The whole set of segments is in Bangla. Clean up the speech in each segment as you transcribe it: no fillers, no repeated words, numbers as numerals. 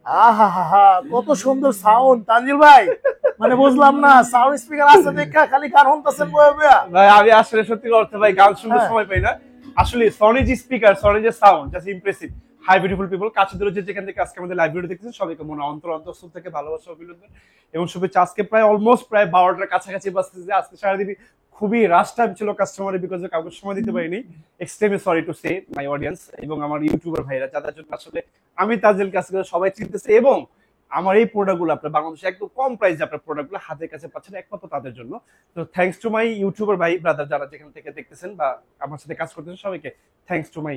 আহা, কত সুন্দর সাউন্ড তানজিল ভাই। মানে বুঝলাম না, সাউন্ড স্পিকার আছে দেখা খালি গান শুনতেছেন বয়া বয়া। ভাই আমি আসলে সত্যি করতে ভাই গান শুনতে হ্যাঁ। সময় পাই না। আসলে সনি যে স্পিকার, সনি যে sound just impressive. Hi beautiful people, কাছে দূরে যে যেখান থেকে আজকে আমাদের লাইভ ভিডিও দেখতেছেন সবাইকে মনে অন্তরস্থল থেকে ভালোবাসা অভিনন্দন এবং শুভেচ্ছা। আজকে প্রায় অলমোস্ট প্রায় 12টার কাছাকাছি বাজতেছে। আজকে সারাদিন খুবই রাশ টাইম ছিল কাস্টমারে, বিকজ কাউকে সময় দিতে পারিনি। Extremely sorry to say my audience এবং আমার ইউটিউবার ভাইরা যাদের জন্য আসলে আমি তাজেলকে আজকে সবাই চিনতেছে এবং আমার এই প্রোডাক্টগুলো আপনার বাংলাদেশে একদম কম প্রাইসে আপনার প্রোডাক্টগুলো হাতের কাছে পাচ্ছেন একমাত্র তাদের জন্য। তো থ্যাঙ্কস টু মাই ইউটিউবার ভাই ব্রাদার যারা যেখান থেকে দেখতেছেন বা আমার সাথে কাজ করতেছেন সবাইকে থ্যাঙ্কস টু মাই,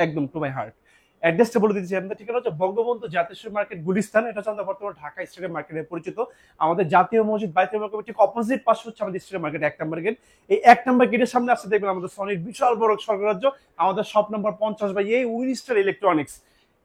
একদম টু মাই হার্ট। অ্যাড্রেসটা বলে দিচ্ছি আমাদের ঠিকানা হচ্ছে বঙ্গবন্ধু জাতীয় মার্কেট গুলিস্তান। এটা হচ্ছে আমাদের বর্তমানে ঢাকা স্টেডিয়াম মার্কেটে পরিচিত। আমাদের জাতীয় মসজিদ বাইতুল মোকাররমের ঠিক অপোজিট পাশে হচ্ছে আমাদের স্টেডিয়াম মার্কেট 1 নম্বর গেট। এই 1 নম্বর গেটের সামনে আসতে দেখবেন আমাদের সনির বিশাল বড় স্বর্গরাজ্য, আমাদের শপ নম্বর 50 বাই এই উইনস্টার ইলেকট্রনিক্স।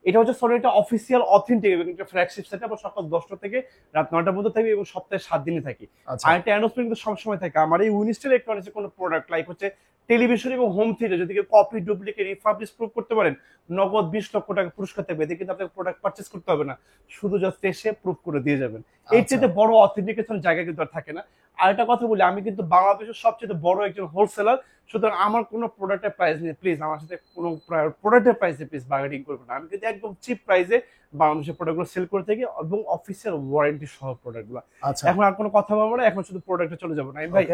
এটা হচ্ছে সনির একটা অফিসিয়াল অথেন্টিক এবং একটা ফ্ল্যাগশিপ সেটআপ। সকাল 10টা থেকে রাত 9টার মধ্যে থাকবে এবং সপ্তাহে 7 দিনে থাকি। আর একটা অ্যানাউন্সমেন্ট কিন্তু সবসময় থাকে। আমার এই উইনস্টার ইলেকট্রনিক্সের কোনো প্রোডাক্ট লাইক হচ্ছে টেলিভিশন এবং হোম থিয়েটার যদি কপি ডুপ্লিকেট রিফার্বিশ প্রুভ করতে পারেন, নগদ 20 লক্ষ টাকা পুরস্কার থাকবে। এতে কিন্তু আপনাকে প্রোডাক্ট পারচেজ করতে হবে না, শুধু জাস্ট এসে প্রুভ করে দিয়ে যাবেন। এর চেয়ে বড় অথেন্টিকেশন জায়গা কিন্তু আর থাকে না। আর একটা কথা বলি, আমি কিন্তু বাংলাদেশের সবচেয়ে বড় একজন হোলসেলার, সুতরাং আমার কোনো প্রোডাক্টের প্রাইস নেই। প্লিজ আমার সাথে কোনো প্রোডাক্টের প্রাইসে প্লিজ বার্গেনিং করবেন না। আমি কিন্তু একদম চিপ প্রাইসে বাংলাদেশের প্রোডাক্টগুলো সেল করে থাকি এবং অফিসিয়াল ওয়ারেন্টি সহ প্রোডাক্টগুলো। এখন আর কোনো কথা বলবো না, এখন শুধু প্রোডাক্টে চলে যাবো না ভাই।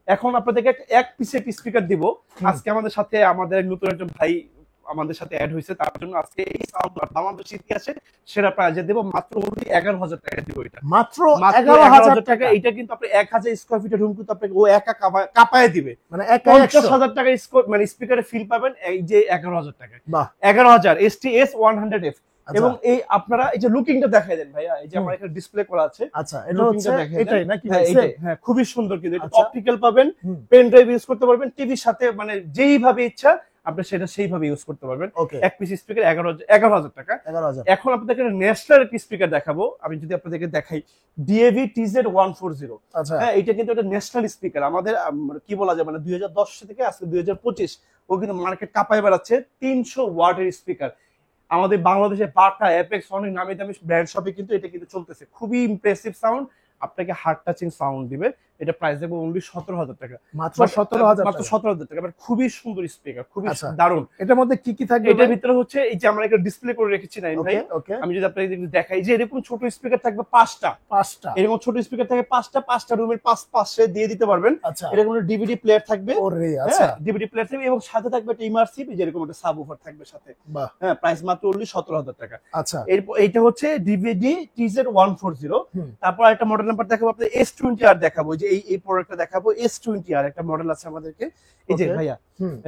এখন আপনাদেরকে এক পিসের স্পিকার দিব। আজকে আমাদের সাথে আমাদের নতুন একজন ভাই আমাদের সাথে অ্যাড হয়েছে, তার জন্য আজকে এই সাউন্ড বাংলাদেশ ইতিহাসে সেরা প্রাইজে দেব মাত্র 11,000 টাকা দিব। এটা মাত্র 11,000 টাকা। এটা কিন্তু আপনি 1000 স্কয়ার ফিটের রুম কিন্তু আপনাকে ও একা কাপায় দিবে। মানে 50,000 টাকা মানে স্পিকারে ফিল পাবেন এই যে 11,000 টাকায়। 11,000 STS 100F। এবং এই আপনারা এই যে লুকিংটা দেখাই দেন ভাইয়া, এই যে আমার এখানে ডিসপ্লে করা আছে। আচ্ছা, এটা হচ্ছে এটাই নাকি? হ্যাঁ, খুবই সুন্দর কিন্তু এটা অপটিক্যাল পাবেন, পেন ড্রাইভ ইউজ করতে পারবেন, টিভির সাথে মানে যেইভাবে ইচ্ছা আপনি সেটা সেইভাবে ইউজ করতে পারবেন। এক পিস স্পিকার 11,000 টাকা। এখন আপনাদেরকে ন্যাশনাল একটি স্পিকার দেখাবো। আমি যদি আপনাদেরকে দেখাই DAV TZ140। হ্যাঁ, এটা কিন্তু একটা ন্যাশনাল স্পিকার আমাদের কি বলা যায় মানে 2010 থেকে আজকে 2025 ও কিন্তু মার্কেট কাঁপায় বেড়াচ্ছে। 300 ওয়াটের স্পিকার আমাদের বাংলাদেশে বাটা অ্যাপেক্স অনেক নামি দামি ব্র্যান্ড শপে কিন্তু এটা কিন্তু চলতেছে। খুবই ইমপ্রেসিভ সাউন্ড, আপনাকে হার্ট টাচিং সাউন্ড দিবে। এটা প্রাইস দেবো অনলি 17,000 টাকা। মাত্র 17,000 মাত্র 17,000 টাকা। খুবই সুন্দর স্পিকার, খুবই দারুণ। এটার মধ্যে কি কি থাকবে? এটার ভিতরে হচ্ছে এই যে আমরা একটা ডিসপ্লে করে রেখেছি না ভাই, আমি যদি আপনাকে দেখাই যে এরকম ছোট স্পিকার থাকবে 5টা। এরকম ছোট স্পিকার থাকে 5টা রুমের পাশে দিয়ে দিতে পারবেন। এরকম ডিভিডি প্লেয়ার থাকবে। ডিভিডি প্লেয়ার থাকবে এবং সাথে থাকবে একটা ইমার্সিভ যেরকম একটা সাবউফার থাকবে সাথে। হ্যাঁ, প্রাইস মাত্র অনলি 17,000 টাকা। আচ্ছা, এইটা হচ্ছে DVD TZ140। তারপর একটা মডেল নাম্বার দেখাবো আপনাদের S20R দেখাবো। যে এই প্রোডাক্টটা দেখাবো S20R একটা মডেল আছে আমাদেরকে। এই যে ভাইয়া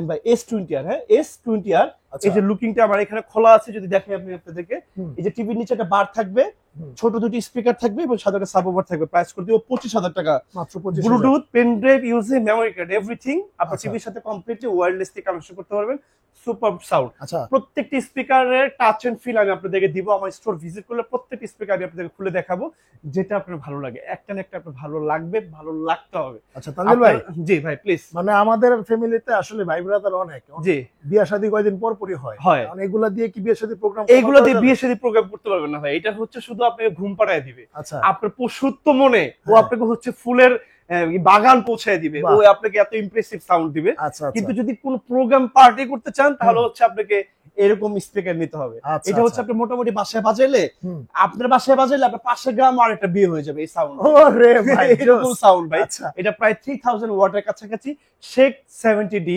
ভাই S20R, হ্যাঁ S20R। এই যে লুকিংটা আমার এখানে খোলা আছে, যদি দেখেন আপনি আপনাদেরকে এই যে টিভির নিচে একটা বার থাকবে, ছোট দুটি স্পিকার থাকবে এবং সাথে একটা সাবউফার থাকবে। প্রাইস করে দিব 25,000 টাকা মাত্র। Bluetooth, pen drive, USB, memory card, everything আপনার টিভির সাথে কমপ্লিটলি ওয়্যারলেসলি কানেকশন করতে পারবেন। Super sound. প্রত্যেকটি স্পিকারের টাচ এন্ড ফিল আমি আপনাদেরকে দিব। আমার স্টোর ভিজিট করলে প্রত্যেকটি স্পিকার আমি আপনাদেরকে খুলে দেখাবো, যেটা আপনার ভালো লাগে। একটা না একটা আপনার ভালো লাগবে, ভালো লাগতে হবে। আচ্ছা তানজিল ভাই। জি ভাই প্লিজ। মানে আমাদের ফ্যামিলিতে আসলে ভাই ব্রাদার অনেক। জি, বিয়ে শাদী কয়দিন পরই হয়। কারণ এগুলা দিয়ে কি বিয়ে শাদী প্রোগ্রাম? এগুলা দিয়ে বিয়ে শাদী প্রোগ্রাম করতে পারবেন না ভাই। এটা হচ্ছে শুধু আপনাকে ঘুম পাড়ায় দিবে। আপনার পশুত্ব মনে ও আপনাকে হচ্ছে ফুলের বাগান পৌঁছায় দিবে। ও আপনাকে এত ইমপ্রেসিভ সাউন্ড দিবে। কিন্তু যদি কোন প্রোগ্রাম পার্টি করতে চান তাহলে হচ্ছে আপনাকে এরকম স্পিকার নিতে হবে। এটা হচ্ছে আপনি মোটামুটি বাসায় বাজাইলে, আপনার বাসায় বাজাইলে আপনার পাশের গ্রাম আর একটা বিয়ে হয়ে যাবে এই সাউন্ড। ওরে ভাই, এরকম সাউন্ড ভাই। এটা প্রায় 3000 ওয়াটের কাছাকাছি। Shake 70D।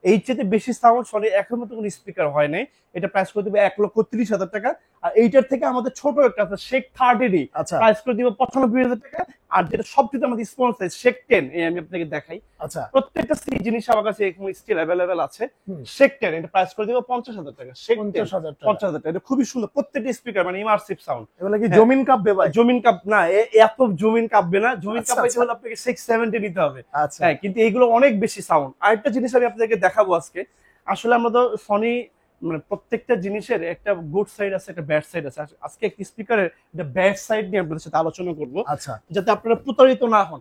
এই চেয়ে বেশি সাউন্ড সনি এখন মতো কোনো স্পিকার হয় নাই। এটা প্রাইস করে দিবে 1,30,000 টাকা। আর এইটার থেকে আমাদের ছোট একটা আছে শেক 30D, প্রাইস করে দিব 95,000 টাকা। আর যেটা সবচেয়ে আমাদের স্পন্সর শেক 10, এই আমি আপনাকে দেখাই। প্রত্যেকটা জিনিস আমার কাছে এখন স্টিল অ্যাভেলেবেল আছে। শেক 10 এটা প্রাইস করে দিব 50,000 টাকা। শেক 50,000 টাকা। এটা খুবই সুন্দর প্রত্যেকটা স্পিকার, মানে ইমার্সিভ সাউন্ড। এগুলা কি জমিন কাঁপবে ভাই? জমিন কাঁপ না, এত জমিন কাঁপবে না। জমিন কাঁপাইতে হলে আপনাকে 670 নিতে হবে। হ্যাঁ, কিন্তু এইগুলো অনেক বেশি সাউন্ড। আরেকটা জিনিস আমি আপনাদেরকে দেখাবো আজকে। আসলে আমরা তো সনি মানে প্রত্যেকটা জিনিসের একটা গুড সাইড আছে, একটা ব্যাড সাইড আছে। আজকে একটা স্পিকারের একটা ব্যাড সাইড নিয়ে আপনাদের সাথে আলোচনা করব, যাতে আপনারা প্রতারিত না হন।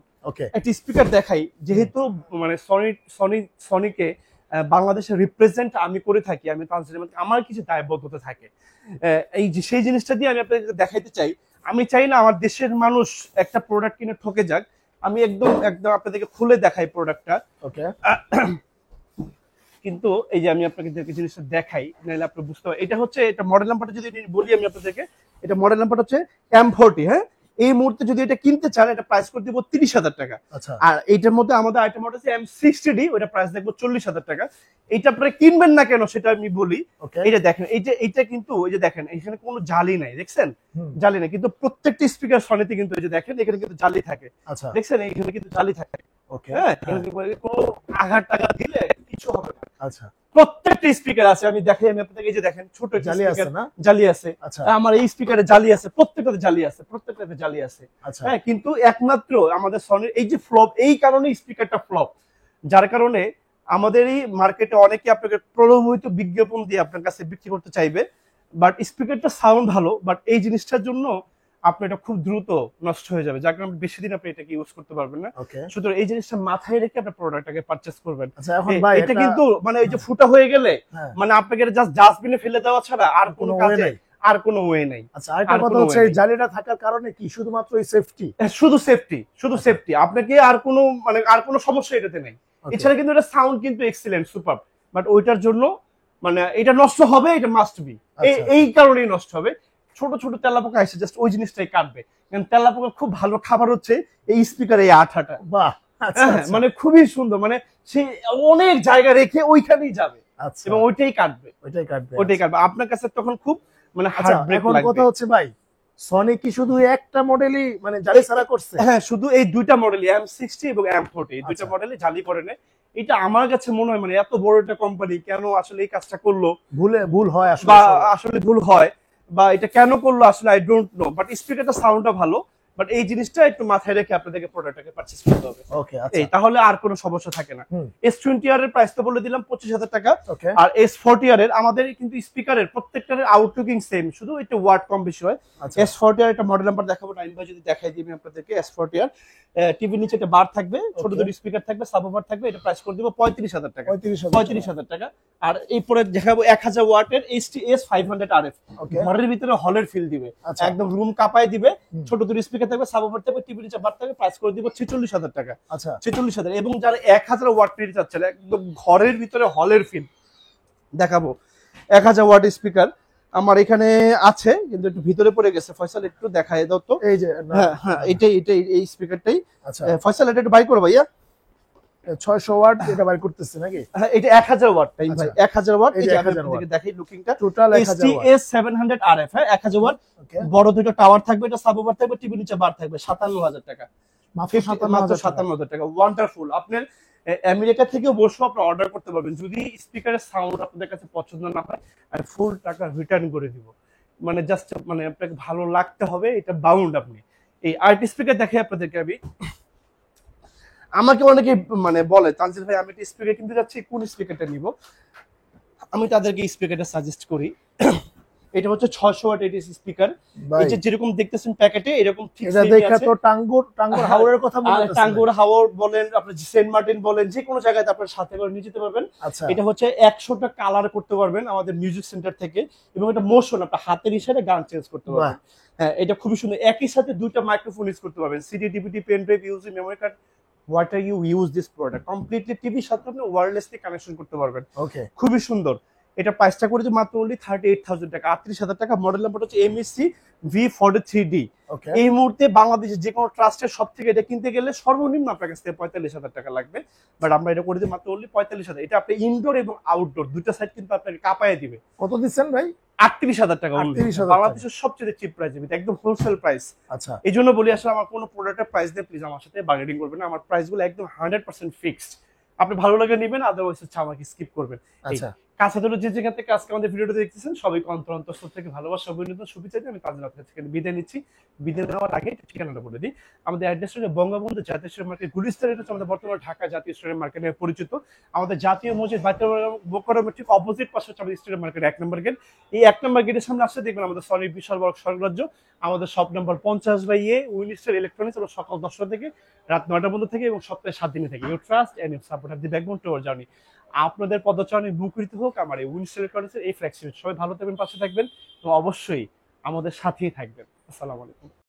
একটা স্পিকার দেখাই, যেহেতু মানে সনিকে বাংলাদেশের রিপ্রেজেন্ট আমি করে থাকি, আমি তানজিলের মধ্যে আমার কিছু দায়বদ্ধতা থাকে। এই যে সেই জিনিসটা দিয়ে আমি আপনাদের দেখাইতে চাই। আমি চাই না আমার দেশের মানুষ একটা প্রোডাক্ট কিনে ঠকে যাক। আমি একদম একদম আপনাদেরকে খুলে দেখাই প্রোডাক্টটা। ওকে, কিন্তু এই যে আমি আপনাকে জিনিসটা দেখাই, নাহলে আপনি বুঝতে পারবেন। এটা হচ্ছে, এটা মডেল নাম্বারটা যদি বলি আমি আপনাদেরকে, এটা মডেল নাম্বারটা হচ্ছে M40। হ্যাঁ, এই মুহূর্তে যদি এটা কিনতে চান, এটা প্রাইস করে দিব 30,000 টাকা। আচ্ছা, আর এইটার মধ্যে আমাদের আইটেম হচ্ছে M60D, ওটা প্রাইস দেখবো 40,000 টাকা। এইটা আপনারা কিনবেন না কেন সেটা আমি বলি। ওকে, এই যে দেখেন, এইটা কিন্তু ওই যে দেখেন এখানে কোনো জালি নাই, দেখছেন? জালি নাই, কিন্তু প্রত্যেকটা স্পিকার সনিতে কিন্তু এই যে দেখেন এখানে কিন্তু জালি থাকে। আচ্ছা, দেখছেন এখানে কিন্তু জালি থাকে। ওকে, হ্যাঁ, কোনো আঘাত টাঘাত দিলে কিছু হবে না। আচ্ছা, প্রত্যেকটা স্পিকার আছে, আমি দেখাই আমি আপনাদের। এই যে দেখেন ছোট জালি আছে না? জালি আছে। আচ্ছা, আমার এই স্পিকারে জালি আছে, প্রত্যেকটাতে জালি আছে, প্রত্যেকটাতে জালি আছে। আচ্ছা, হ্যাঁ, কিন্তু একমাত্র আমাদের সনির এই যে ফ্লপ, এই কারণে স্পিকারটা ফ্লপ, যার কারণে আমাদের এই মার্কেটে অনেকে আপনাকে প্রলোভিত বিজ্ঞাপন দিয়ে আপনার কাছে বিক্রি করতে চাইবে। বাট স্পিকারটা সাউন্ড ভালো, বাট এই জিনিসটার জন্য আপনি এটা খুব দ্রুত নষ্ট হয়ে যাবে, যার কারণে বেশি দিন আপনি এটাকে ইউজ করতে পারবেন না। ওকে। সুতরাং এই জিনিসটা মাথায় রেখে আপনি প্রোডাক্টটাকে পারচেজ করবেন। আচ্ছা, এখন ভাই এটা কিন্তু মানে এই যে ফুটা হয়ে গেলে হ্যাঁ, মানে আপনাকে জাস্ট ডাস্টবিনে ফেলে দেওয়া ছাড়া আর কোনো ওয়ে কাজে নাই। আর কোনো ওয়ে নাই। আচ্ছা, আরেকটা কথা হচ্ছে এই জালিটা থাকার কারণে কি শুধুমাত্র এই সেফটি? শুধু সেফটি, শুধু সেফটি, আপনাকে আর কোনো মানে আর কোনো সমস্যা এটাতে নেই। এছাড়া কিন্তু এটা সাউন্ড কিন্তু এক্সিলেন্ট, সুপার। বাট ওইটার জন্য মানে এটা নষ্ট হবে, এটা মাস্ট বি, এই কারণেই নষ্ট হবে। ছোট ছোট তেলাপোকা এসে জাস্ট ওই জিনিসটাই কাটবে। কারণ তেলাপোকা খুব ভালো খাবার হচ্ছে এই স্পিকারে এই আঠাটা। বাহ, আচ্ছা, মানে খুবই সুন্দর, মানে সে অনেক জায়গা রেখে ওইখানেই যাবে আচ্ছা, এবং ওইটাই কাটবে, ওইটাই কাটবে, ওইটাই কাটবে। আপনার কাছে তখন খুব মানে আচ্ছা। হার্ট ব্রেক এখন লাগবে। কথা হচ্ছে ভাই, সনি কি শুধু একটা মডেলই মানে জালি ছাড়া করছে? হ্যাঁ, শুধু এই দুইটা মডেল M60 এবং M40, এই দুইটা আচ্ছা। মডেলে জালি পড়ে না। এটা আমার কাছে মনে হয় মানে এত বড় একটা কোম্পানি কেন আসলে এই কাজটা করলো, ভুল হয় আসলে বা সবার। আসলে ভুল হয়, বা এটা কেন করলো আসলে আই ডোন্ট নো। বাট স্পিকারটা সাউন্ডটা ভালো, বাট এই জিনিসটা একটু মাথায় রেখে আপনাদেরকে প্রোডাক্টটাকে পারচেজ করতে হবে। ওকে, আচ্ছা, এই তাহলে আর কোনো সমস্যা থাকে না। S20R এর প্রাইস তো বলে দিলাম 25,000 টাকা। ওকে, আর S40R এর আমাদের কিন্তু স্পিকারের প্রত্যেকটার আউটলুকিং সেম, শুধু একটু ওয়াট কম বেশি হয়। আচ্ছা, S40R একটা মডেল নাম্বার দেখাবো, টাইম ভাই যদি দেখাই দিবেন আপনাদেরকে। S40R টিভির নিচে একটা বার থাকবে, ছোট দুটো স্পিকার থাকবে, সাবওয়ুফার থাকবে। এটা প্রাইস করে দিব 35,000 টাকা। 35,000 টাকা। আর এরপরে দেখাবো 1000 ওয়াটের HTS 500RF, ঘরের ভিতরে হলের ফিল দিবে, আচ্ছা, একদম রুম কাঁপায় দিবে। ছোট দুটো স্পিকার থাকবে, সাবওয়ুফার থাকবে, টিভির নিচে বার থাকবে। প্রাইস করে দিব 46,000 টাকা। আচ্ছা, 46,000। এবং যারা 1000 ওয়াট পেতে চাচ্ছেন একদম ঘরের ভিতরে হলের ফিল দেখাবো, 1000 ওয়াট স্পিকার আমার এখানে আছে, কিন্তু একটু ভিতরে পড়ে গেছে। ফয়সাল একটু দেখায় দাও তো। এই যে হ্যাঁ হ্যাঁ, এটাই এই স্পিকারটাই। আচ্ছা, ফয়সাল এটা একটু বাই করো ভাইয়া। 600 ওয়াট এটা বাইর করতেছে নাকি? হ্যাঁ, এটা 1000 ওয়াট টাইম ভাই, 1000 ওয়াট। এই এই যে যে 1000 ওয়াট দেখাই লুকিংটা, টোটাল 1000 ওয়াট। HTS 700RF। হ্যাঁ, 1000 ওয়াট। ওকে, বড় দুটো টাওয়ার থাকবে, এটা সাবওয়ুফার থাকবে, টিভি নিচে বার থাকবে। 57,000 টাকা, মাত্র মাত্র 57,000 টাকা। 57,000 টাকা। ওয়ান্ডারফুল। আপনার আমেরিকা থেকেও বসে আপনি অর্ডার করতে পারবেন। যদি স্পিকারের সাউন্ড আপনাদের কাছে পছন্দ না হয়, আমি ফুল টাকা রিটার্ন করে দিব। মানে জাস্ট মানে আপনাকে ভালো লাগতে হবে, এটা বাউন্ড। আপনি এই আর্ট স্পিকার দেখে আপনাদেরকে আমি, আমাকে অনেকে মানে বলে তানজিল ভাই আমি একটা স্পিকার কিনতে যাচ্ছি, কোন স্পিকারটা নিব? আমি তাদেরকে স্পিকারটা সাজেস্ট করি। এটা হচ্ছে 600 ওয়াট এডিএস স্পিকার। এই যে যেরকম দেখতেছেন প্যাকেটে, এরকম ঠিক এটা দেখা তো টাঙ্গুর হাওরের কথা মনে হচ্ছে। টাঙ্গুর হাওর বলেন, আপনি সেন্ট মার্টিন বলেন, যে কোনো জায়গায় আপনার সাথে করে নিয়ে যেতে পারবেন। আচ্ছা, এটা হচ্ছে 100টা কালার করতে পারবেন আমাদের মিউজিক সেন্টার থেকে, এবং এটা মোশন আপনার হাতের ইশারায় গান চেঞ্জ করতে পারবেন। হ্যাঁ, এটা খুবই সুন্দর। একই সাথে দুইটা মাইক্রোফোন ইউজ করতে পারবেন, CD, DVD, pen drive, USB, memory card, what you use this product completely টিভির সাথে আপনি ওয়্যারলেসলি কানেকশন করতে পারবেন। ওকে, খুবই সুন্দর। এটা প্রাইসটা করেছে মাত্র অনলি 38,000 টাকা, 38,000 টাকা। মডেল নাম্বার হচ্ছে MSC V43D। ওকে, এই মুহূর্তে বাংলাদেশের যে কোনো ট্রাস্টের সব থেকে এটা কিনতে গেলে সর্বনিম্ন আপনার কাছ থেকে 45,000 টাকা লাগবে। বাট আমরা এটা করে দিই মাত্র অনলি 45,000। এটা আপনি ইনডোর এবং আউটডোর দুইটা সাইড কিন্তু আপনাকে কাঁপায় দিবে। কত দিচ্ছেন ভাই? 38,000 টাকা। 38,000 বাংলাদেশের সবচেয়ে চিপ প্রাইস, একদম হোলসেল প্রাইস। আচ্ছা, এই জন্য বলি আসলে আমার কোনো প্রোডাক্টের প্রাইস দিয়ে প্লিজ আমার সাথে বার্গেনিং করবেন না। আমার প্রাইসগুলো একদম 100% ফিক্সড। আপনি ভালো লাগে নেবেন, আদারওয়াইজ হচ্ছে আমাকে স্কিপ করবেন। আচ্ছা, কাছে ধরে যে যেখান থেকে আজকে আমাদের ভিডিওটা দেখতেছেন সবাইকে অন্তর থেকে ভালোবাসা, অভিনন্দন, শুভেচ্ছা দিয়ে আমি তাদের আপনার থেকে বিদায় নিচ্ছি। বিদায় নেওয়ার আগে ঠিকানাটা বলে দিই। আমাদের অ্যাড্রেসটা হচ্ছে বঙ্গবন্ধু জাতীয় স্টেডিয়াম মার্কেট, গুলিস্তান। এটা হচ্ছে আমাদের বর্তমানে ঢাকা জাতীয় স্টেডিয়াম মার্কেট নামে পরিচিত। আমাদের জাতীয় মসজিদ বাইতুল ঠিক অপোজিট পাশে হচ্ছে আমাদের স্টেডিয়াম মার্কেট 1 নম্বর গেট। এই 1 নম্বর গেটের সামনে আসলে দেখবেন আমাদের সনির বিশাল বড় স্বর্গরাজ্য। আমাদের shop number 50/A, Winstar electronics. এবং সকাল 10টা থেকে রাত 9টা পর্যন্ত থেকে, এবং সপ্তাহে 7 দিনে থেকে। You trust and you support the backbone to our journey. আপনাদের পদচারণে মুখরিত হোক আমার এই উইন্ডস ইলেকট্রনিক্সের এই ফ্ল্যাগশিপ। সবাই ভালো থাকবেন, পাশে থাকবেন এবং অবশ্যই আমাদের সাথেই থাকবেন। আসসালামু আলাইকুম।